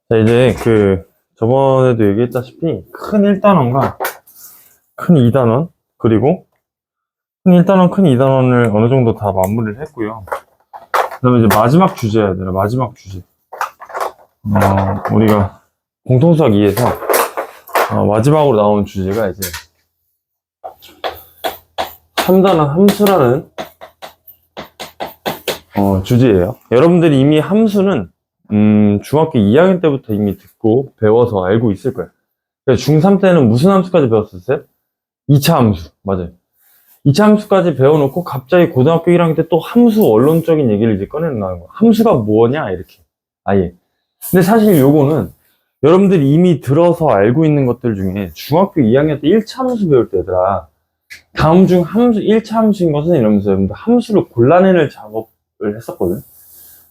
자, 이제 저번에도 얘기했다시피, 큰 1단원과 큰 2단원, 그리고 큰 1단원, 큰 2단원을 어느 정도 다 마무리를 했고요. 그 다음에 이제 마지막 주제야 되나, 마지막 주제. 우리가 공통수학 2에서, 마지막으로 나온 주제가 이제, 3단원 함수라는, 주제예요. 여러분들이 이미 함수는 중학교 2학년 때부터 이미 듣고 배워서 알고 있을 거예요. 중3 때는 무슨 함수까지 배웠었어요? 2차 함수. 맞아요. 2차 함수까지 배워놓고 갑자기 고등학교 1학년 때 또 함수 원론적인 얘기를 이제 꺼내나가는 거예요. 함수가 뭐냐? 이렇게. 아예. 근데 사실 요거는 여러분들이 이미 들어서 알고 있는 것들 중에 중학교 2학년 때 1차 함수 배울 때 얘들아, 다음 중 함수, 1차 함수인 것은 이러면서 여러분들 함수를 골라내는 작업을 했었거든.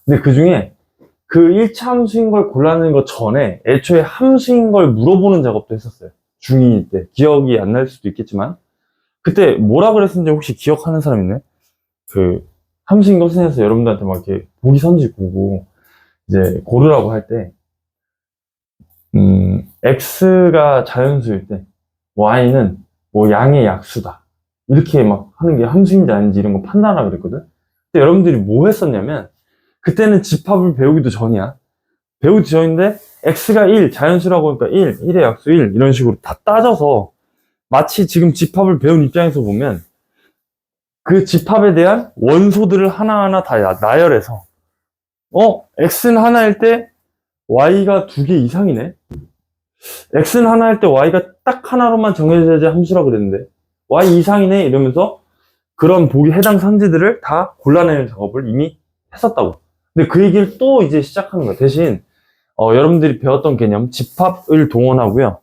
근데 그 중에 그 1차 함수인 걸 골라내는 것 전에 애초에 함수인 걸 물어보는 작업도 했었어요. 중2 때. 기억이 안 날 수도 있겠지만. 그때 뭐라 그랬는지 혹시 기억하는 사람 있나요? 함수인 것은 해서 여러분들한테 막 이렇게 보기 선지 보고, 이제 고르라고 할 때, x가 자연수일 때, y는 뭐 양의 약수다. 이렇게 막 하는 게 함수인지 아닌지 이런 거 판단하라 그랬거든? 근데 여러분들이 뭐 했었냐면, 그때는 집합을 배우기도 전이야. 배우기 전인데 x가 1, 자연수라고 하니까 1, 1의 약수 1 이런 식으로 다 따져서 마치 지금 집합을 배운 입장에서 보면 그 집합에 대한 원소들을 하나하나 다 나열해서 x는 하나일 때 y가 2개 이상이네. x는 하나일 때 y가 딱 하나로만 정해져야지 함수라고 그랬는데 y 이상이네 이러면서 그런 보기 해당 선지들을 다 골라내는 작업을 이미 했었다고. 근데 그 얘기를 또 이제 시작하는 거야. 대신 여러분들이 배웠던 개념 집합을 동원하고요.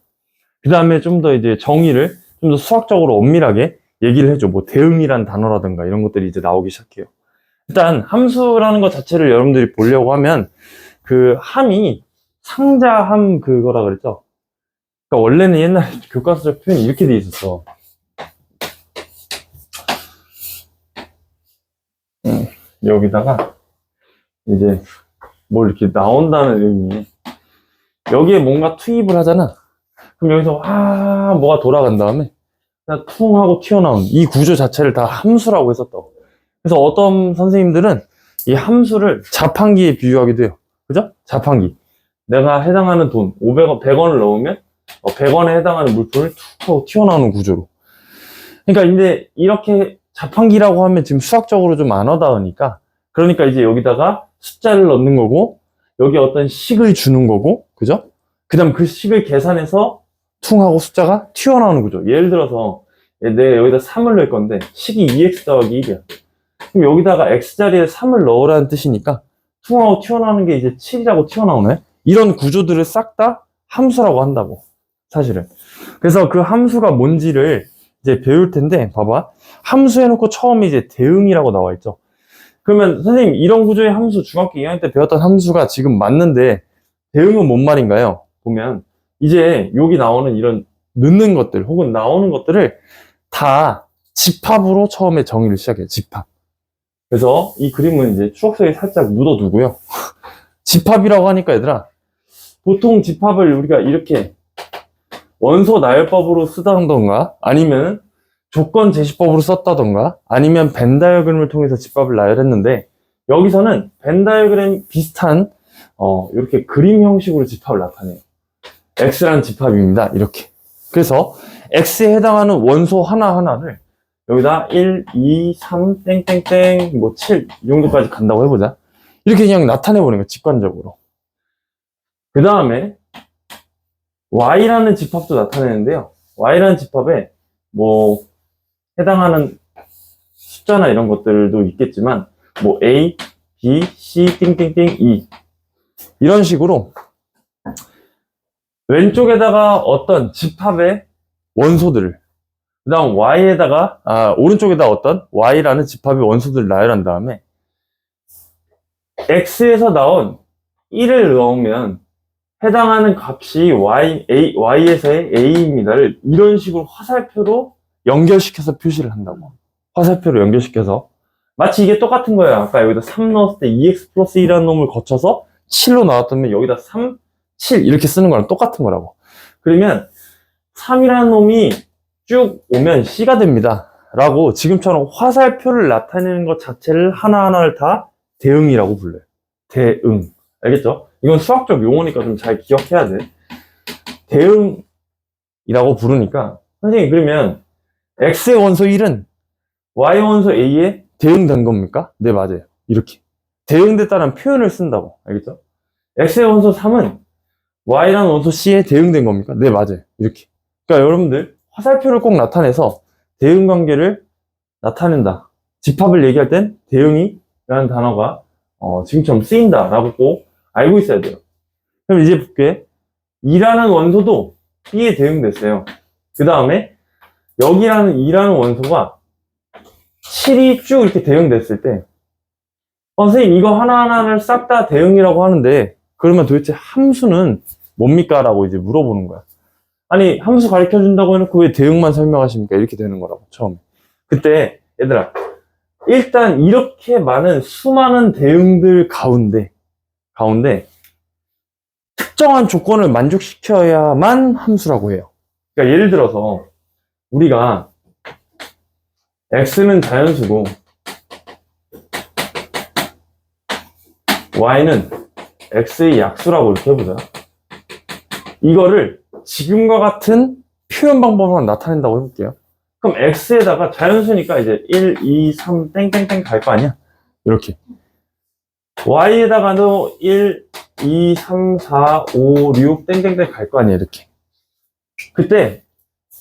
그 다음에 좀 더 이제 정의를 좀 더 수학적으로 엄밀하게 얘기를 해줘. 뭐 대응이란 단어라든가 이런 것들이 이제 나오기 시작해요. 일단 함수라는 것 자체를 여러분들이 보려고 하면 그 함이 상자함 그거라 그랬죠. 그러니까 원래는 옛날 교과서적 표현이 이렇게 돼 있었어. 여기다가 이제 뭘 이렇게 나온다는 의미. 여기에 뭔가 투입을 하잖아. 그럼 여기서 뭐가 돌아간 다음에 그냥 퉁 하고 튀어나온 이 구조 자체를 다 함수라고 했었다고. 그래서 어떤 선생님들은 이 함수를 자판기에 비유하기도 해요. 그죠? 자판기. 내가 해당하는 돈 500원, 100원을 넣으면 100원에 해당하는 물품을 툭 하고 튀어나오는 구조로. 그러니까 이제 이렇게 자판기라고 하면 지금 수학적으로 좀 안 와닿으니까, 그러니까 이제 여기다가 숫자를 넣는 거고 여기 어떤 식을 주는 거고, 그죠? 그 다음 그 식을 계산해서 퉁 하고 숫자가 튀어나오는 거죠. 예를 들어서 내가 여기다 3을 넣을 건데 식이 2x 더하기 1이야. 그럼 여기다가 x자리에 3을 넣으라는 뜻이니까 퉁 하고 튀어나오는 게 이제 7이라고 튀어나오네. 이런 구조들을 싹 다 함수라고 한다고, 사실은. 그래서 그 함수가 뭔지를 이제 배울 텐데, 봐봐. 함수 해놓고 처음에 이제 대응이라고 나와 있죠. 그러면 선생님 이런 구조의 함수, 중학교 2학년 때 배웠던 함수가 지금 맞는데 대응은 뭔 말인가요? 보면 이제 여기 나오는 이런 넣는 것들 혹은 나오는 것들을 다 집합으로 처음에 정의를 시작해요. 집합. 그래서 이 그림은 이제 추억 속에 살짝 묻어두고요. 집합이라고 하니까 얘들아, 보통 집합을 우리가 이렇게 원소 나열법으로 쓰다던가 아니면 조건 제시법으로 썼다던가 아니면 벤 다이어그램을 통해서 집합을 나열했는데, 여기서는 벤 다이어그램 비슷한 이렇게 그림 형식으로 집합을 나타내요. X라는 집합입니다. 이렇게. 그래서 X에 해당하는 원소 하나하나를 여기다 1, 2, 3, 땡땡땡, 뭐 7, 이 정도까지 간다고 해보자. 이렇게 그냥 나타내버리는 거예요. 직관적으로. 그 다음에 Y라는 집합도 나타내는데요. Y라는 집합에 뭐 해당하는 숫자나 이런 것들도 있겠지만 뭐 A, B, C, 띵띵띵, E 이런 식으로 왼쪽에다가 어떤 집합의 원소들을, 그 다음 Y에다가 오른쪽에다 어떤 Y라는 집합의 원소들을 나열한 다음에 X에서 나온 1을 넣으면 해당하는 값이 Y에서의 A입니다를 이런 식으로 화살표로 연결시켜서 표시를 한다고. 화살표로 연결시켜서. 마치 이게 똑같은 거예요. 아까 여기다 3 넣었을 때 2x 플러스 1이라는 놈을 거쳐서 7로 나왔다면 여기다 3, 7 이렇게 쓰는 거랑 똑같은 거라고. 그러면 3이라는 놈이 쭉 오면 C가 됩니다. 라고 지금처럼 화살표를 나타내는 것 자체를 하나하나를 다 대응이라고 불러요. 대응. 알겠죠? 이건 수학적 용어니까 좀 잘 기억해야 돼. 대응이라고 부르니까 선생님 그러면 X의 원소 1은 Y 원소 A에 대응된 겁니까? 네, 맞아요. 이렇게. 대응됐다는 표현을 쓴다고. 알겠죠? X의 원소 3은 Y라는 원소 C에 대응된 겁니까? 네, 맞아요. 이렇게. 그러니까 여러분들 화살표를 꼭 나타내서 대응 관계를 나타낸다. 집합을 얘기할 땐 대응이라는 단어가 지금처럼 쓰인다라고 꼭 알고 있어야 돼요. 그럼 이제 볼게. 2라는 원소도 B에 대응됐어요. 그 다음에 여기라는 2라는 원소가 7이 쭉 이렇게 대응됐을 때 선생님 이거 하나하나를 싹 다 대응이라고 하는데 그러면 도대체 함수는 뭡니까? 라고 이제 물어보는 거야. 아니 함수 가르쳐준다고 해놓고 왜 대응만 설명하십니까? 이렇게 되는 거라고 처음에. 그때 얘들아 일단 이렇게 많은 수많은 대응들 가운데 특정한 조건을 만족시켜야만 함수라고 해요. 그러니까 예를 들어서 우리가 x는 자연수고 y는 x의 약수라고 이렇게 해보자. 이거를 지금과 같은 표현 방법으로 나타낸다고 해볼게요. 그럼 x에다가 자연수니까 이제 1, 2, 3 땡땡땡 갈 거 아니야? 이렇게. y에다가도 1, 2, 3, 4, 5, 6 땡땡땡 갈 거 아니야? 이렇게. 그때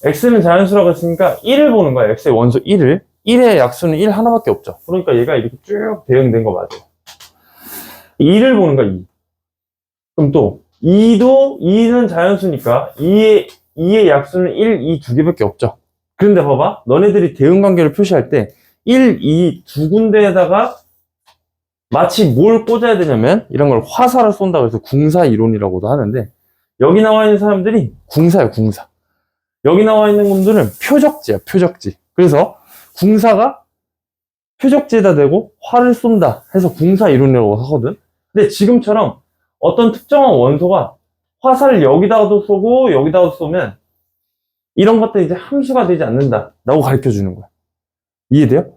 x는 자연수라고 했으니까 1을 보는 거야. x의 원소 1을. 1의 약수는 1 하나밖에 없죠. 그러니까 얘가 이렇게 쭉 대응된 거 맞아요. 2를 보는 거야, 2. 그럼 또 2는 자연수니까 2의 약수는 1, 2 두 개밖에 없죠. 그런데 봐봐. 너네들이 대응 관계를 표시할 때 1, 2 두 군데에다가 마치 뭘 꽂아야 되냐면 이런 걸 화살을 쏜다고 해서 궁사 이론이라고도 하는데 여기 나와 있는 사람들이 궁사예요, 궁사. 여기 나와 있는 놈들은 표적지야, 표적지. 그래서 궁사가 표적지에다 대고 활을 쏜다 해서 궁사 이론이라고 하거든. 근데 지금처럼 어떤 특정한 원소가 화살을 여기다가도 쏘고 여기다가도 쏘면 이런 것들이 이제 함수가 되지 않는다 라고 가르쳐 주는 거야. 이해돼요?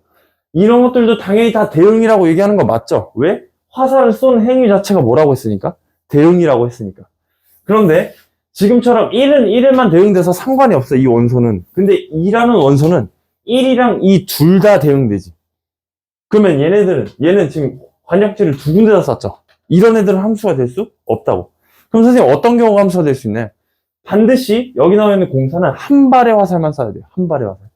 이런 것들도 당연히 다 대응이라고 얘기하는 거 맞죠? 왜? 화살을 쏜 행위 자체가 뭐라고 했으니까? 대응이라고 했으니까. 그런데 지금처럼 1은 1에만 대응돼서 상관이 없어, 이 원소는. 근데 2라는 원소는 1이랑 2 둘 다 대응되지. 그러면 얘는 지금 관역지를 두 군데다 썼죠. 이런 애들은 함수가 될 수 없다고. 그럼 선생님 어떤 경우가 함수가 될 수 있나요? 반드시 여기 나와 있는 공사는 한 발의 화살만 쏴야 돼요. 한 발의 화살.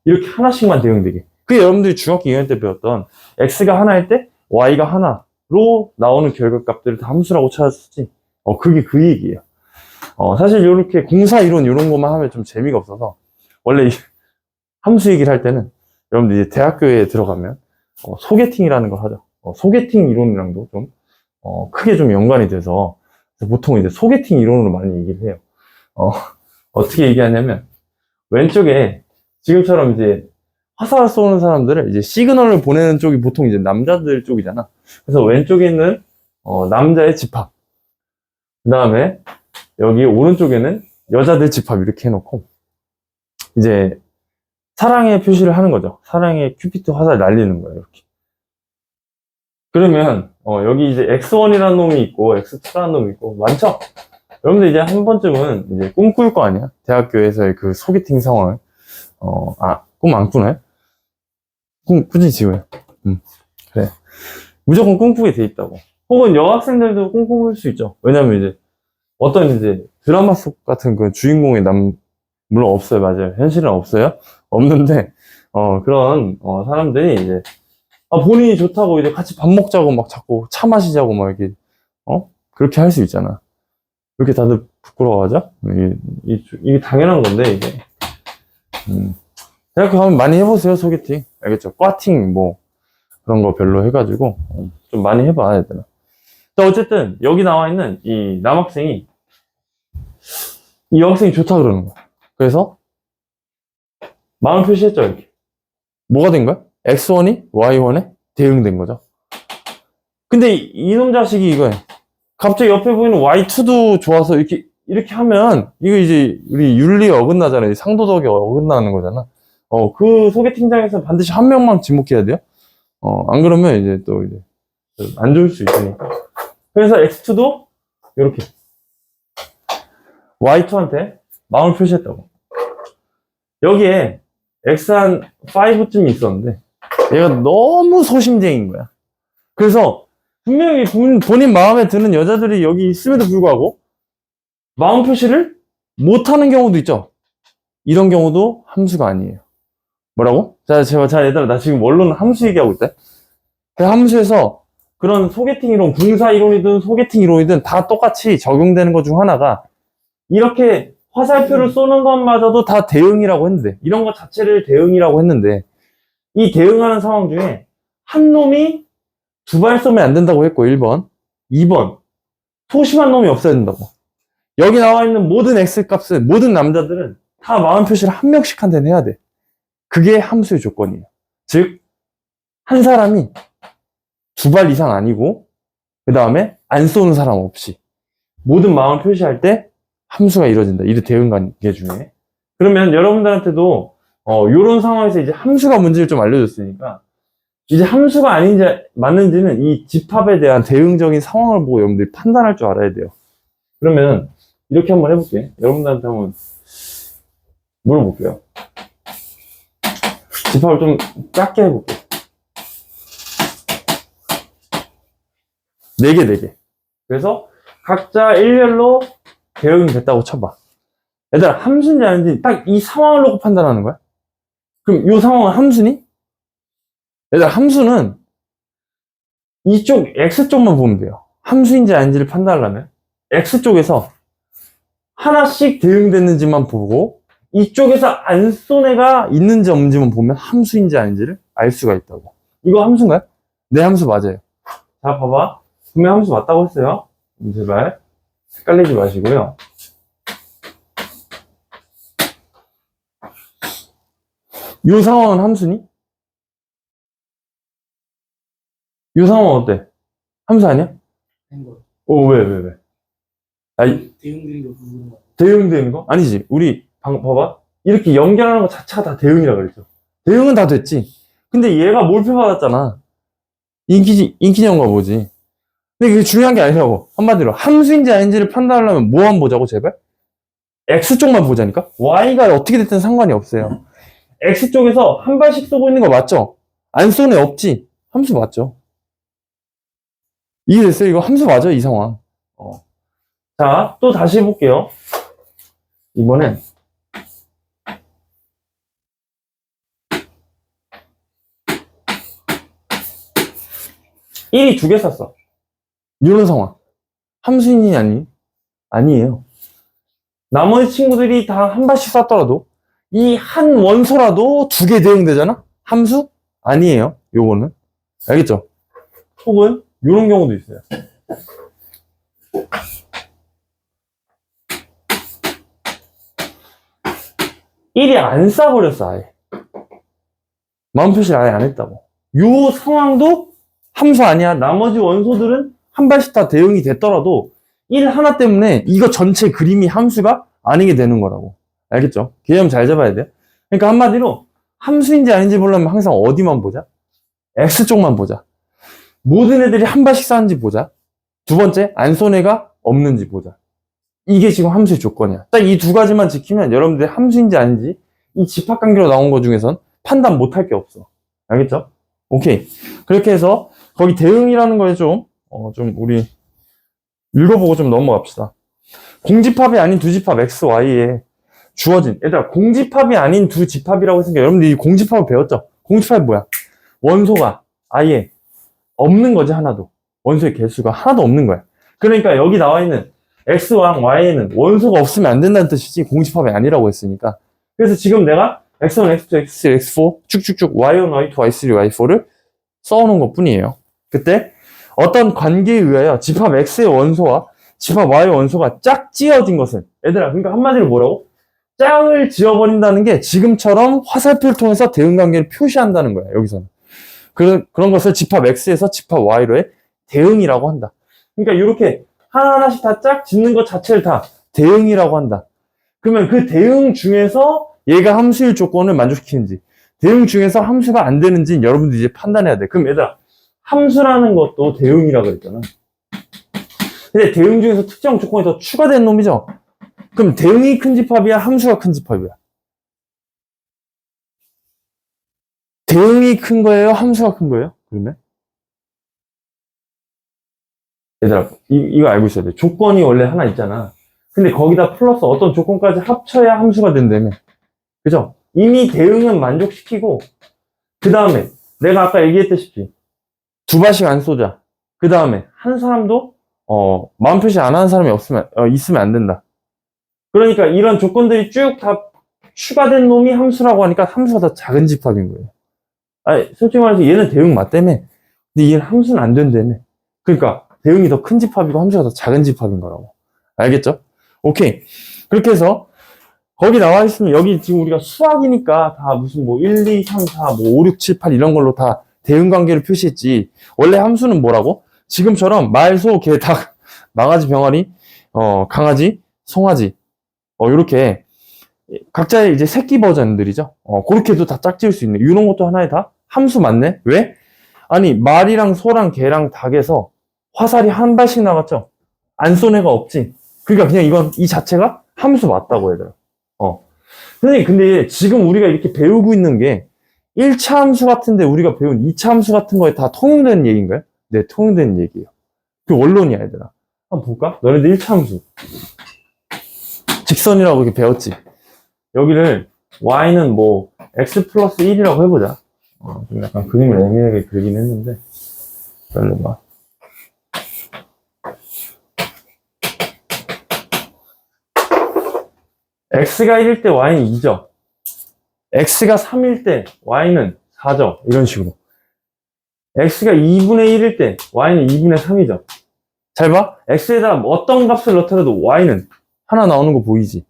이렇게 하나씩만 대응되게. 그게 여러분들이 중학교 2학년 때 배웠던 x가 하나일 때 y가 하나로 나오는 결과값들을 다 함수라고 찾았지. 그게 그 얘기예요. 사실 이렇게 공사 이론 이런 것만 하면 좀 재미가 없어서 원래 이 함수 얘기를 할 때는 여러분들 이제 대학교에 들어가면 소개팅이라는 걸 하죠. 소개팅 이론이랑도 좀 크게 좀 연관이 돼서 보통 이제 소개팅 이론으로 많이 얘기를 해요. 어떻게 얘기하냐면 왼쪽에 지금처럼 이제 화살을 쏘는 사람들을 이제 시그널을 보내는 쪽이 보통 이제 남자들 쪽이잖아. 그래서 왼쪽에 있는 남자의 집합, 그 다음에 여기 오른쪽에는 여자들 집합 이렇게 해놓고 이제 사랑의 표시를 하는 거죠. 사랑의 큐피트 화살 날리는 거예요. 이렇게. 그러면 여기 이제 X1이라는 놈이 있고 X2라는 놈이 있고 많죠? 여러분들 이제 한 번쯤은 이제 꿈꿀 거 아니야? 대학교에서의 그 소개팅 상황을. 꿈 안 꾸나요? 꿈 꾸지 지금. 그래. 무조건 꿈꾸게 돼 있다고. 혹은 여학생들도 꿈꿀 수 있죠. 왜냐면 이제 어떤 이제 드라마 속 같은 그 주인공의 물론 없어요. 맞아요. 현실은 없어요. 없는데 그런 사람들이 이제 본인이 좋다고 이제 같이 밥 먹자고 막 자꾸 차 마시자고 막 이렇게 그렇게 할 수 있잖아. 왜 이렇게 다들 부끄러워하죠? 이게 당연한 건데 이게. 대학교 가면 많이 해보세요, 소개팅. 알겠죠? 꽈팅 뭐 그런 거 별로 해가지고 좀 많이 해봐, 얘들아. 자, 어쨌든 여기 나와 있는 이 남학생이 이 여학생이 좋다 그러는 거야. 그래서 마음 표시했죠, 이렇게. 뭐가 된 거야? X1이 Y1에 대응된 거죠. 근데 이놈 자식이 이거야. 갑자기 옆에 보이는 y2도 좋아서 이렇게 하면, 이거 이제 우리 윤리에 어긋나잖아요. 상도덕에 어긋나는 거잖아. 그 소개팅장에서 반드시 한 명만 지목해야 돼요. 안 그러면 이제 또 이제 안 좋을 수 있으니까. 그래서 x2도 이렇게 y2한테 마음을 표시했다고. 여기에 x 한 5쯤 있었는데 얘가 너무 소심쟁이인 거야. 그래서 분명히 본인 마음에 드는 여자들이 여기 있음에도 불구하고 마음 표시를 못하는 경우도 있죠. 이런 경우도 함수가 아니에요. 뭐라고? 자, 얘들아, 나 지금 원로는 함수 얘기하고 있다. 그 함수에서 그런 소개팅 이론, 궁사 이론이든 소개팅 이론이든 다 똑같이 적용되는 것 중 하나가 이렇게 화살표를 쏘는 것마저도 다 대응이라고 했는데, 이런 것 자체를 대응이라고 했는데, 이 대응하는 상황 중에 한 놈이 두 발 쏘면 안 된다고 했고, 1번. 2번. 소심한 놈이 없어야 된다고. 여기 나와 있는 모든 X값은, 모든 남자들은 다 마음 표시를 한 명씩 한테는 해야 돼. 그게 함수의 조건이에요. 즉, 한 사람이 두 발 이상 아니고, 그 다음에 안 쏘는 사람 없이, 모든 마음을 표시할 때 함수가 이루어진다. 이 대응 관계 중에. 그러면 여러분들한테도, 요런 상황에서 이제 함수가 문제를 좀 알려줬으니까, 이제 함수가 아닌지, 맞는지는 이 집합에 대한 대응적인 상황을 보고 여러분들이 판단할 줄 알아야 돼요. 그러면, 이렇게 한번 해볼게. 여러분들한테 한번 물어볼게요. 집합을 좀 작게 해볼게. 4개. 그래서 각자 일렬로 대응이 됐다고 쳐봐. 얘들아, 함수인지 아닌지 딱 이 상황을 놓고 판단하는 거야? 그럼 이 상황은 함수니? 얘들아, 함수는 이쪽 X쪽만 보면 돼요. 함수인지 아닌지를 판단하려면 X쪽에서 하나씩 대응됐는지만 보고 이쪽에서 안 쏜 애가 있는지 없는지만 보면 함수인지 아닌지를 알 수가 있다고. 이거 함수인가요? 네, 함수 맞아요. 자, 봐봐. 분명 함수 맞다고 했어요. 제발 헷갈리지 마시고요. 이 상황은 함수니? 이 상황은 어때? 함수 아니야? 왜? 아니, 대응되는 거? 아니지. 우리 봐봐. 이렇게 연결하는 거 자체가 다 대응이라 그랬죠. 대응은 다 됐지. 근데 얘가 몰표받았잖아. 인기정과 뭐지? 근데 그게 중요한 게 아니라고. 한마디로 함수인지 아닌지를 판단하려면 뭐만 보자고, 제발? X쪽만 보자니까? Y가 어떻게 됐든 상관이 없어요. X쪽에서 한 발씩 쏘고 있는 거 맞죠? 안 쏘는 애 없지? 함수 맞죠? 이해됐어요? 이거 함수 맞아요, 이 상황. 자, 또 다시 해볼게요. 이번엔 1이 2개 쐈어. 이런 상황. 함수인이 아니에요. 나머지 친구들이 다 한 발씩 쐈더라도 이 한 원소라도 2개 대응되잖아? 함수? 아니에요. 요거는. 알겠죠? 혹은 요런 경우도 있어요. 1이 안 쏴버렸어, 아예. 마음 표시를 아예 안 했다고. 요 상황도 함수 아니야. 나머지 원소들은 한 발씩 다 대응이 됐더라도 1 하나 때문에 이거 전체 그림이 함수가 아니게 되는 거라고. 알겠죠? 개념 잘 잡아야 돼요. 그러니까 한마디로 함수인지 아닌지 보려면 항상 어디만 보자? X쪽만 보자. 모든 애들이 한 발씩 쐈는지 보자. 두 번째, 안 쏜 애가 없는지 보자. 이게 지금 함수의 조건이야. 딱 이 두 가지만 지키면 여러분들이 함수인지 아닌지 이 집합관계로 나온 것 중에선 판단 못할 게 없어. 알겠죠? 오케이. 그렇게 해서 거기 대응이라는 거에 좀 우리 읽어보고 좀 넘어갑시다. 공집합이 아닌 두 집합 X, Y에 주어진, 얘들아, 공집합이 아닌 두 집합이라고 했으니까 여러분들이 공집합을 배웠죠? 공집합이 뭐야? 원소가 아예 없는 거지, 하나도. 원소의 개수가 하나도 없는 거야. 그러니까 여기 나와 있는 X와 Y에는 원소가 없으면 안 된다는 뜻이지 공집합이 아니라고 했으니까. 그래서 지금 내가 X1, X2, X3, X4 쭉쭉쭉 Y1, Y2, Y3, Y4를 써놓은 것 뿐이에요. 그때 어떤 관계에 의하여 집합 X의 원소와 집합 Y의 원소가 짝 지어진 것은, 얘들아, 그러니까 한마디로 뭐라고? 짝을 지어버린다는 게 지금처럼 화살표를 통해서 대응관계를 표시한다는 거야, 여기서는. 그런 것을 집합 X에서 집합 Y로의 대응이라고 한다. 그러니까 이렇게 하나하나씩 다 짝 짓는 것 자체를 다 대응이라고 한다. 그러면 그 대응 중에서 얘가 함수일 조건을 만족시키는지, 대응 중에서 함수가 안 되는지 여러분들이 이제 판단해야 돼. 그럼 얘들아, 함수라는 것도 대응이라고 그랬잖아. 근데 대응 중에서 특정 조건이 더 추가된 놈이죠? 그럼 대응이 큰 집합이야? 함수가 큰 집합이야? 대응이 큰 거예요? 함수가 큰 거예요? 그러면? 얘들아, 이거 알고 있어야 돼. 조건이 원래 하나 있잖아. 근데 거기다 플러스 어떤 조건까지 합쳐야 함수가 된다며. 그죠? 이미 대응은 만족시키고, 그 다음에 내가 아까 얘기했다시피 두 발씩 안 쏘자. 그 다음에 한 사람도 마음 표시 안 하는 사람이 있으면 안 된다. 그러니까 이런 조건들이 쭉 다 추가된 놈이 함수라고 하니까 함수가 더 작은 집합인 거예요. 아니, 솔직히 말해서 얘는 대응 맞다며. 근데 얘는 함수는 안 된다며. 그러니까 대응이 더 큰 집합이고 함수가 더 작은 집합인 거라고. 알겠죠? 오케이. 그렇게 해서 거기 나와 있으면 여기 지금 우리가 수학이니까 다 무슨 뭐 1, 2, 3, 4, 뭐 5, 6, 7, 8 이런 걸로 다 대응 관계를 표시했지. 원래 함수는 뭐라고? 지금처럼 말, 소, 개, 닭, 망아지, 병아리, 강아지, 송아지, 요렇게 각자의 이제 새끼 버전들이죠. 그렇게도 다 짝지을 수 있네. 이런 것도 하나의 다 함수 맞네? 왜? 아니, 말이랑 소랑 개랑 닭에서 화살이 한 발씩 나갔죠? 안 쏜 애가 없지. 그러니까 그냥 이 자체가 함수 맞다고 얘들아. 선생님, 근데 지금 우리가 이렇게 배우고 있는 게 1차 함수 같은데 우리가 배운 2차 함수 같은 거에 다 통용되는 얘기인가요? 네, 통용되는 얘기예요. 그 원론이야, 얘들아. 한번 볼까? 너네들 1차 함수. 직선이라고 이렇게 배웠지? 여기를 y는 뭐 x 플러스 1이라고 해보자. 좀 약간 그림을 애매하게 그리긴 했는데 기다려봐. x가 1일 때 y는 2죠. x가 3일 때 y는 4죠. 이런 식으로. x가 2분의 1일 때 y는 2분의 3이죠. 잘 봐. x에다 어떤 값을 넣더라도 y는 하나 나오는 거 보이지?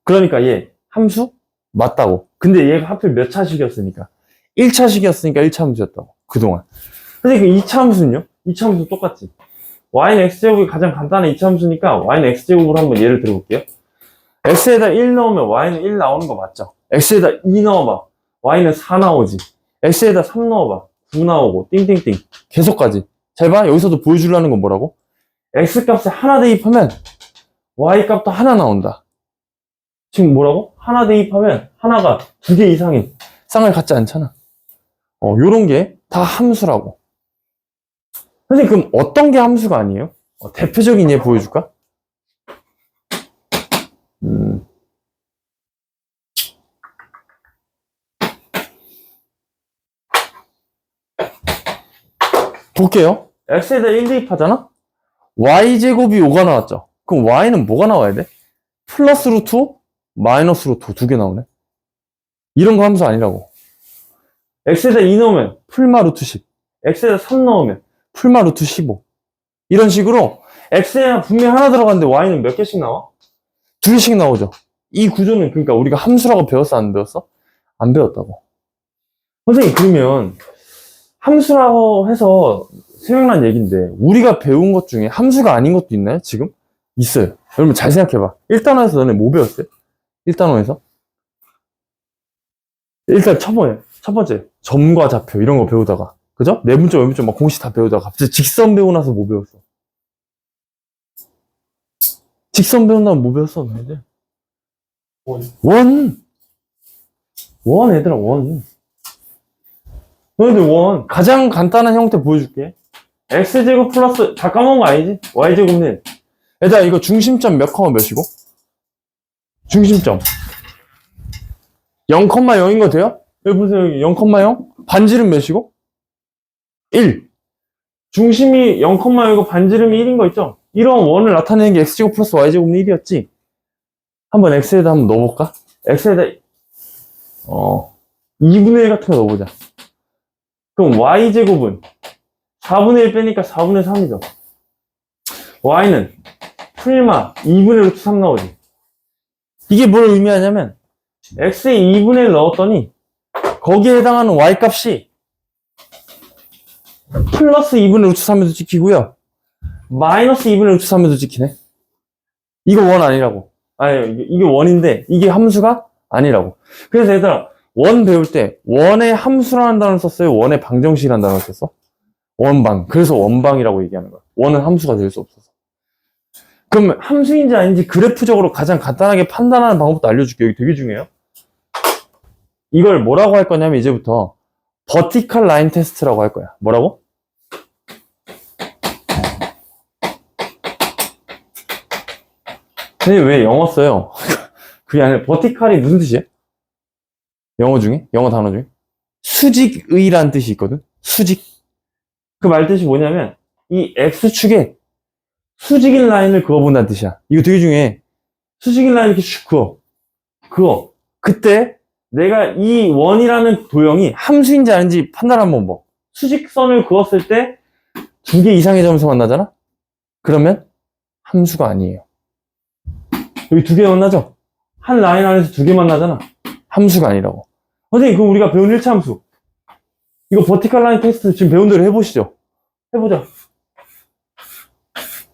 그러니까 얘 함수? 맞다고. 근데 얘가 하필 몇 차식이었으니까? 1차식이었으니까 1차 함수였다고. 그동안. 근데 그 2차 함수는요? 2차 함수 똑같지. y는 x제곱이 가장 간단한 2차 함수니까 y는 x제곱으로 한번 예를 들어볼게요. x에다 1 넣으면 y는 1 나오는 거 맞죠? x에다 2 넣어봐. y는 4 나오지. x에다 3 넣어봐. 9 나오고 띵띵띵 계속 가지. 잘 봐. 여기서도 보여주려는 건 뭐라고? x 값에 하나 대입하면 y 값도 하나 나온다. 지금 뭐라고? 하나 대입하면 하나가 2개 이상인 쌍을 갖지 않잖아. 요런 게 다 함수라고. 선생님, 그럼 어떤 게 함수가 아니에요? 대표적인 예 보여줄까? 볼게요. x에다 1 대입하잖아? y제곱이 5가 나왔죠? 그럼 y는 뭐가 나와야 돼? 플러스 루트 5, 마이너스 루트 5 두 개 나오네? 이런 거 함수 아니라고. x에다 2 넣으면 풀마 루트 10, x에다 3 넣으면 풀마 루트 15. 이런 식으로 x에 분명히 하나 들어갔는데 y는 몇 개씩 나와? 2개씩 나오죠. 이 구조는 그러니까 우리가 함수라고 배웠어, 안 배웠어? 안 배웠다고. 선생님, 그러면 함수라고 해서 생각난 얘기인데 우리가 배운 것 중에 함수가 아닌 것도 있나요? 지금? 있어요. 여러분 잘 생각해봐. 1단원에서 너네 뭐 배웠어요? 1단원에서? 일단 첫 번째 점과 좌표 이런 거 배우다가, 그죠? 내분점, 외분점 막 공식 다 배우다가 갑자기 직선 배우고 나서 뭐 배웠어? 직선 배운 다음 뭐 배웠어, 너희들? 원, 얘들아, 원. 너희들 원. 가장 간단한 형태 보여줄게. x제곱 플러스, 다 까먹은 거 아니지? y제곱 1. 얘들아, 이거 중심점 몇 컴마 몇이고? 중심점 0,0인 거 돼요? 여기 보세요. 여기 0,0. 반지름 몇이고? 1. 중심이 0,0이고 반지름이 1인 거 있죠? 이런 원을 나타내는 게 x제곱 플러스 y제곱은 1이었지? 한번 x에다 한번 넣어볼까? x에다 2분의 1 같은 거 넣어보자. 그럼 y제곱은 4분의 1 빼니까 4분의 3이죠. y는 풀마 2분의 루트 3 나오지. 이게 뭘 의미하냐면 x에 2분의 1 넣었더니 거기에 해당하는 y 값이 플러스 2분의 루트 3에도 찍히고요. 마이너스 2분의 루트 3에도 찍히네. 이거 원 아니라고. 아니, 이게 원인데, 이게 함수가 아니라고. 그래서 얘들아, 원 배울 때, 원의 함수라는 단어를 썼어요? 원의 방정식이라는 단어를 썼어? 원방. 그래서 원방이라고 얘기하는 거야. 원은 함수가 될 수 없어서. 그럼 함수인지 아닌지 그래프적으로 가장 간단하게 판단하는 방법도 알려줄게요. 이게 되게 중요해요. 이걸 뭐라고 할 거냐면 이제부터 버티컬 라인 테스트라고 할 거야. 뭐라고? 근데 왜 영어 써요? 그게 아니라 버티컬이 무슨 뜻이에요? 영어 중에? 영어 단어 중에? 수직의란 뜻이 있거든? 수직. 그 말 뜻이 뭐냐면 이 X축에 수직인 라인을 그어본다는 뜻이야. 이거 되게 중요해. 수직인 라인 이렇게 슉 그어. 그때 내가 이 원이라는 도형이 함수인지 아닌지 판단하는 방법. 수직선을 그었을 때 두 개 이상의 점에서 만나잖아? 그러면 함수가 아니에요. 여기 두 개 만나죠? 한 라인 안에서 두 개 만나잖아? 함수가 아니라고. 선생님, 그럼 우리가 배운 1차 함수. 이거 버티컬 라인 테스트 지금 배운 대로 해보시죠. 해보자.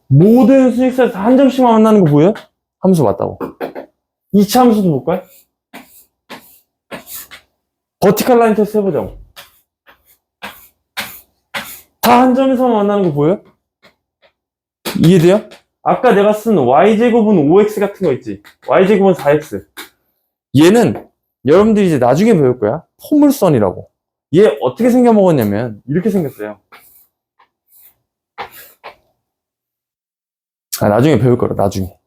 모든 수직선에서 한 점씩만 만나는 거 보여요? 함수 맞다고. 2차 함수도 볼까요? 버티컬 라인 테스트 해보자고. 다 한 점에서만 만나는 거 보여요? 이해돼요? 아까 내가 쓴 y제곱은 5x 같은 거 있지? y제곱은 4x. 얘는 여러분들이 이제 나중에 배울 거야. 포물선이라고. 얘 어떻게 생겨먹었냐면 이렇게 생겼어요. 나중에 배울 거라, 나중에.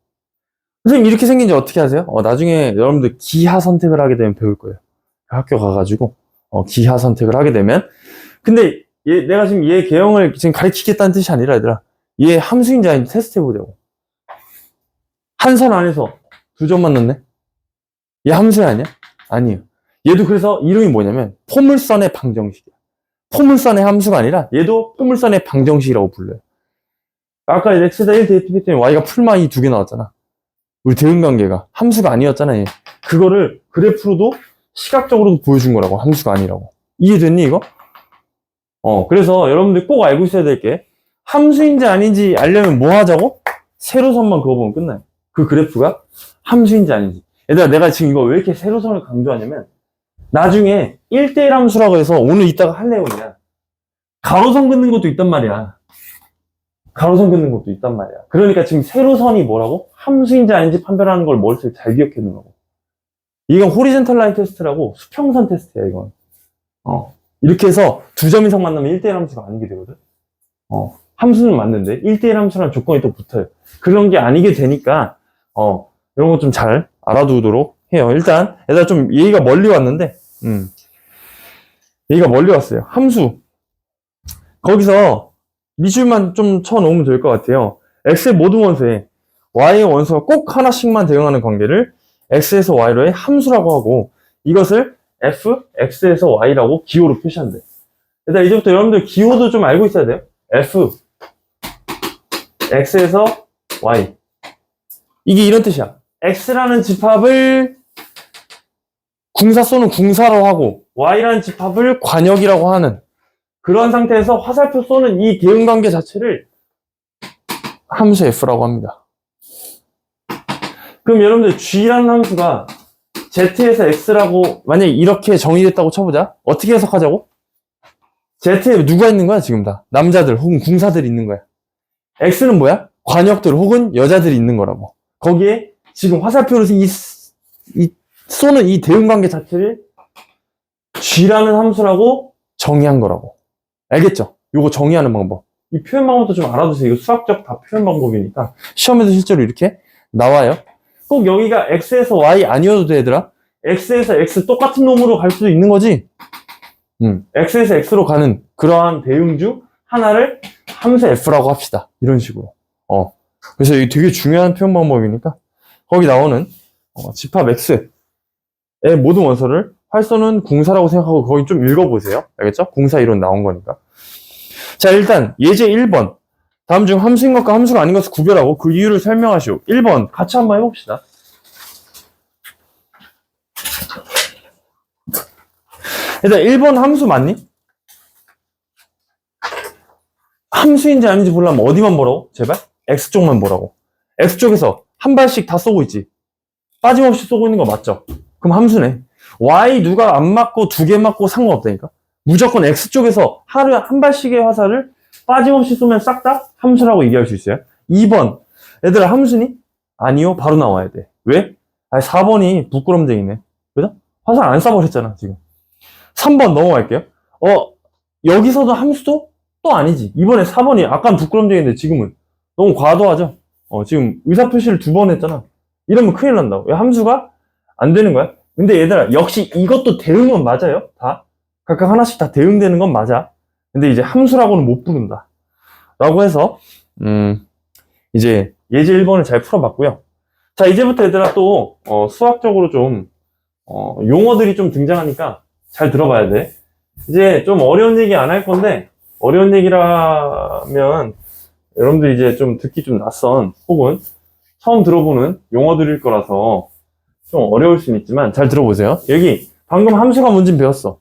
선생님, 이렇게 생긴지 어떻게 하세요? 나중에 여러분들 기하 선택을 하게 되면 배울 거예요. 학교 가가지고, 기하 선택을 하게 되면. 근데, 내가 지금 얘 개형을 지금 가르치겠다는 뜻이 아니라, 얘들아. 얘 함수인지 아닌지 테스트 해보자고. 한 선 안에서 두 점 만났네? 얘 함수야, 아니야? 아니에요. 얘도 그래서 이름이 뭐냐면, 포물선의 방정식이야. 포물선의 함수가 아니라, 얘도 포물선의 방정식이라고 불러요. 아까 x에다 1 대입했더니 y가 풀마 이 두 개 나왔잖아. 우리 대응관계가 함수가 아니었잖아. 얘. 그거를 그래프로도 시각적으로도 보여준 거라고. 함수가 아니라고. 이해됐니 이거? 그래서 여러분들 꼭 알고 있어야 될 게 함수인지 아닌지 알려면 뭐 하자고? 세로선만 그어보면 끝나요. 그 그래프가 함수인지 아닌지. 얘들아, 내가 지금 이거 왜 이렇게 세로선을 강조하냐면 나중에 1대1 함수라고 해서 오늘 이따가 할 내용이야. 가로선 긋는 것도 있단 말이야. 가로선 긋는 것도 있단 말이야. 그러니까 지금 세로선이 뭐라고? 함수인지 아닌지 판별하는 걸 머릿속에 잘 기억해 놓으라고. 이건 호리젠털 라인 테스트라고 수평선 테스트야, 이건. 이렇게 해서 두 점 이상 만나면 1대1 함수가 아니게 되거든. 함수는 맞는데 1대1 함수라는 조건이 또 붙어요. 그런 게 아니게 되니까 이런 거 좀 잘 알아두도록 해요. 일단 얘들아 좀 얘기가 멀리 왔는데 얘기가 멀리 왔어요. 함수. 거기서 미줄만 좀 쳐놓으면 될 것 같아요. x의 모든 원소에 y의 원소가 꼭 하나씩만 대응하는 관계를 x에서 y로의 함수라고 하고 이것을 f, x에서 y라고 기호로 표시한대. 일단 이제부터 여러분들 기호도 좀 알고 있어야 돼요. f, x에서 y. 이게 이런 뜻이야. x라는 집합을 궁사 쏘는 궁사로 하고 y라는 집합을 관역이라고 하는 그런 상태에서 화살표 쏘는 이 대응관계 자체를 함수 f라고 합니다. 그럼 여러분들 g라는 함수가 z에서 x라고 만약에 이렇게 정의됐다고 쳐보자. 어떻게 해석하자고? z에 누가 있는 거야 지금 다? 남자들 혹은 궁사들이 있는 거야. x는 뭐야? 관역들 혹은 여자들이 있는 거라고. 거기에 지금 화살표로 쏘는 이 대응관계 자체를 g라는 함수라고 정의한 거라고. 알겠죠? 요거 정의하는 방법. 이 표현 방법도 좀 알아두세요. 이거 수학적 다 표현 방법이니까. 시험에도 실제로 이렇게 나와요. 꼭 여기가 x에서 y 아니어도 돼, 얘들아. x에서 x 똑같은 놈으로 갈 수도 있는 거지. x에서 x로 가는 그러한 대응 중 하나를 함수 f라고 합시다. 이런 식으로. 그래서 이게 되게 중요한 표현 방법이니까 거기 나오는 집합 x의 모든 원소를 활쏘는 궁사라고 생각하고 거기 좀 읽어보세요. 알겠죠? 궁사 이론 나온 거니까. 자, 일단 예제 1번. 다음 중 함수인 것과 함수가 아닌 것을 구별하고 그 이유를 설명하시오. 1번 같이 한번 해봅시다. 일단 1번 함수 맞니? 함수인지 아닌지 보려면 어디만 보라고? 제발? X쪽만 보라고. X쪽에서 한 발씩 다 쏘고 있지. 빠짐없이 쏘고 있는 거 맞죠? 그럼 함수네. Y 누가 안 맞고 2개 맞고 상관없다니까. 무조건 X쪽에서 하루에 한 발씩의 화살을 빠짐없이 쏘면 싹 다 함수라고 얘기할 수 있어요. 2번. 얘들아 함수니? 아니요. 바로 나와야 돼. 왜? 4번이 부끄럼쟁이네. 그죠? 화살 안 쏴버렸잖아 지금. 3번 넘어갈게요. 여기서도 함수도? 또 아니지. 이번에 4번이 아까는 부끄럼쟁이인데 지금은 너무 과도하죠? 지금 의사표시를 2번 했잖아. 이러면 큰일 난다고. 왜 함수가 안 되는 거야? 근데 얘들아 역시 이것도 대응은 맞아요. 다. 각각 하나씩 다 대응되는 건 맞아. 근데 이제 함수라고는 못 부른다. 라고 해서 이제 예제 1번을 잘 풀어봤고요. 자, 이제부터 얘들아 또 수학적으로 좀 용어들이 좀 등장하니까 잘 들어봐야 돼. 이제 좀 어려운 얘기 안 할 건데 어려운 얘기라면 여러분들 이제 좀 듣기 좀 낯선 혹은 처음 들어보는 용어들일 거라서 좀 어려울 수는 있지만 잘 들어보세요. 여기 방금 함수가 뭔지 배웠어.